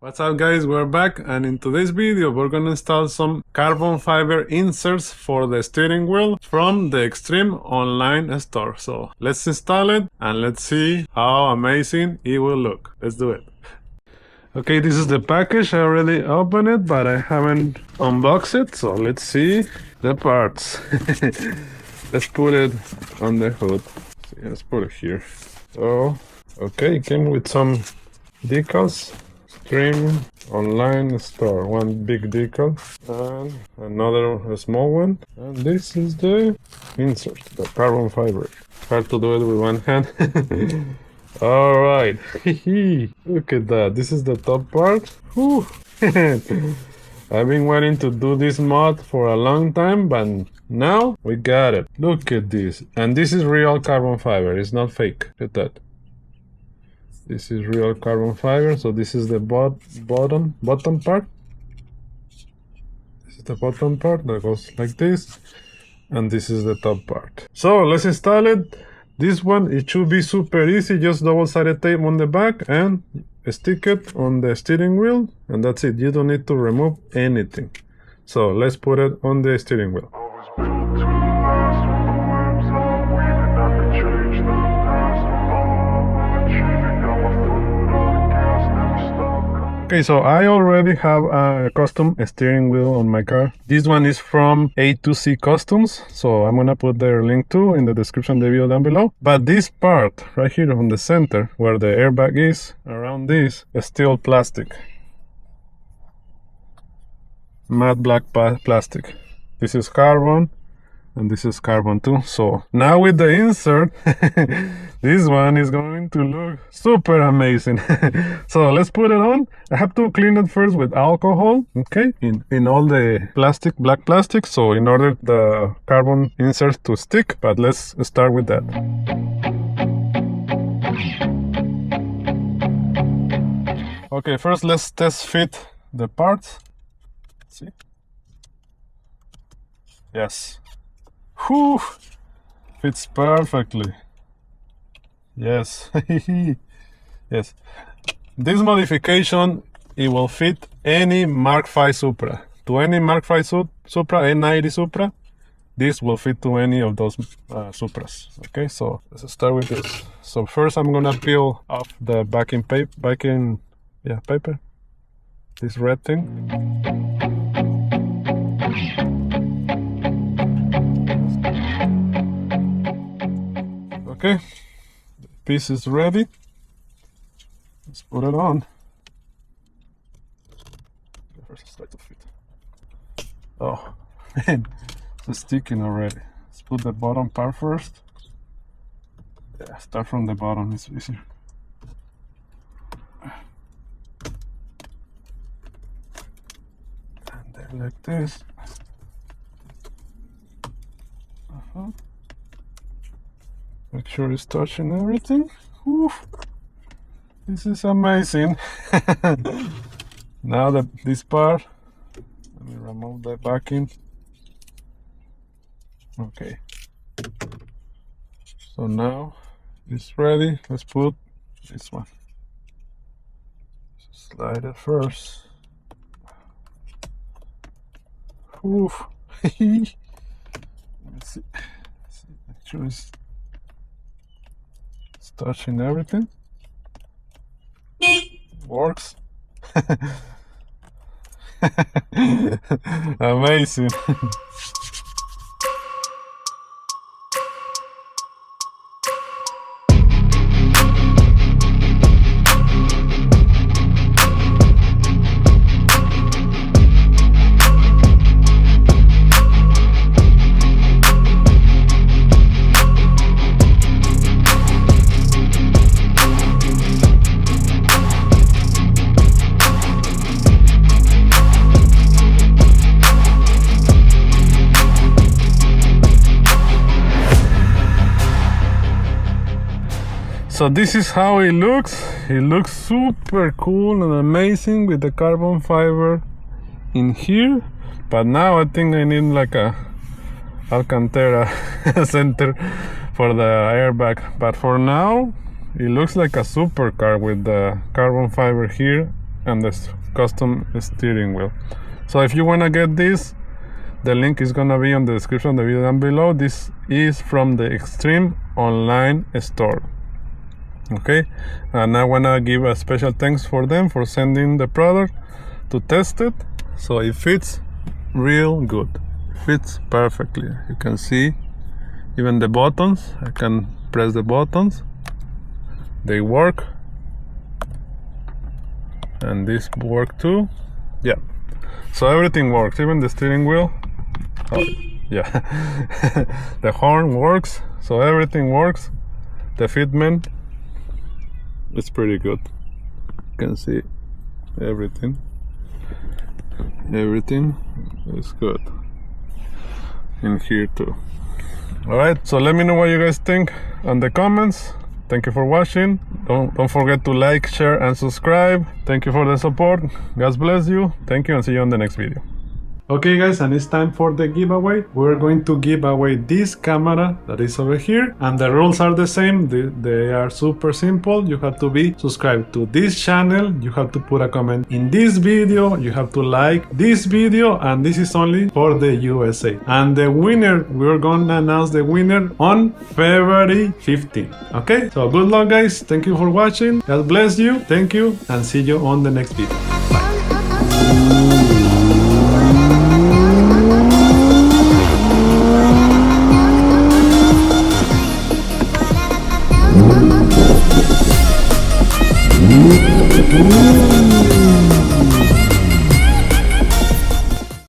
What's up guys, we're back, and in today's video we're gonna install some carbon fiber inserts for the steering wheel from the Extreme online store. So let's install it and let's see how amazing it will look. Let's do it. Okay, this is the package. I already opened it, but I haven't unboxed it, so let's see the parts. Let's put it on the hood. Let's put it here. So, okay, it came with some decals. Extreme online store, one big decal and another small one, and this is the insert, the carbon fiber. Hard to do it with one hand. All right. Look at that. This is the top part. Whew. I've been wanting to do this mod for a long time, but now we got it. Look at this. And this is real carbon fiber. It's not fake. Look at that. This is real carbon fiber. So this is the bottom part. This is the bottom part that goes like this, and this is the top part. So let's install it. This one, it should be super easy. Just double-sided tape on the back and stick it on the steering wheel, and that's it. You don't need to remove anything. So let's put it on the steering wheel. Okay, so I already have a custom steering wheel on my car. This one is from A2C Customs, so I'm gonna put their link too in the description of the video down below. But this part right here on the center, where the airbag is, around this, is still plastic. Matte black plastic. This is carbon, and this is carbon too. So now with the insert, this one is going to look super amazing. So let's put it on. I have to clean it first with alcohol, okay, in all the plastic, black plastic, so in order the carbon insert to stick. But let's start with that. Okay, first let's test fit the parts. Let's see. Yes. Whew, fits perfectly. Yes. Yes. This modification, it will fit any Mark V Supra. To any Mark V Supra, N90 Supra, this will fit to any of those Supras. Okay, so let's start with this. So first I'm gonna peel off the backing paper. This red thing. Okay, the piece is ready. Let's put it on. First, try to fit. Oh man, it's sticking already. Let's put the bottom part first. Yeah, start from the bottom, it's easier. And then like this. Make sure it's touching everything. Oof. This is amazing. Now that this part, let me remove the backing. Okay. So now it's ready. Let's put this one. Slide it first. Oof. Let's see. Make sure it's touching everything. Works. Amazing. So this is how it looks. It looks super cool and amazing with the carbon fiber in here. But now I think I need like a Alcantara center for the airbag. But for now, it looks like a supercar with the carbon fiber here and the custom steering wheel. So if you want to get this, the link is gonna be on the description of the video down below. This is from the Extreme online store. Okay, and I wanna give a special thanks for them for sending the product to test it. So it fits real good, fits perfectly. You can see even the buttons. I can press the buttons, they work, and this work too. Yeah, so everything works, even the steering wheel. Oh, yeah. The horn works, so everything works. The fitment is pretty good. You can see everything is good in here too. All right, so let me know what you guys think on the comments. Thank you for watching. Don't forget to like, share, and subscribe. Thank you for the support. God bless you. Thank you, and see you on the next video. Okay guys, and it's time for the giveaway. We're going to give away this camera that is over here, and the rules are the same. They are super simple. You have to be subscribed to this channel, you have to put a comment in this video, you have to like this video, and this is only for the USA. And the winner, we're gonna announce the winner on February 15th. Okay, so good luck guys, thank you for watching, God bless you, thank you, and see you on the next video.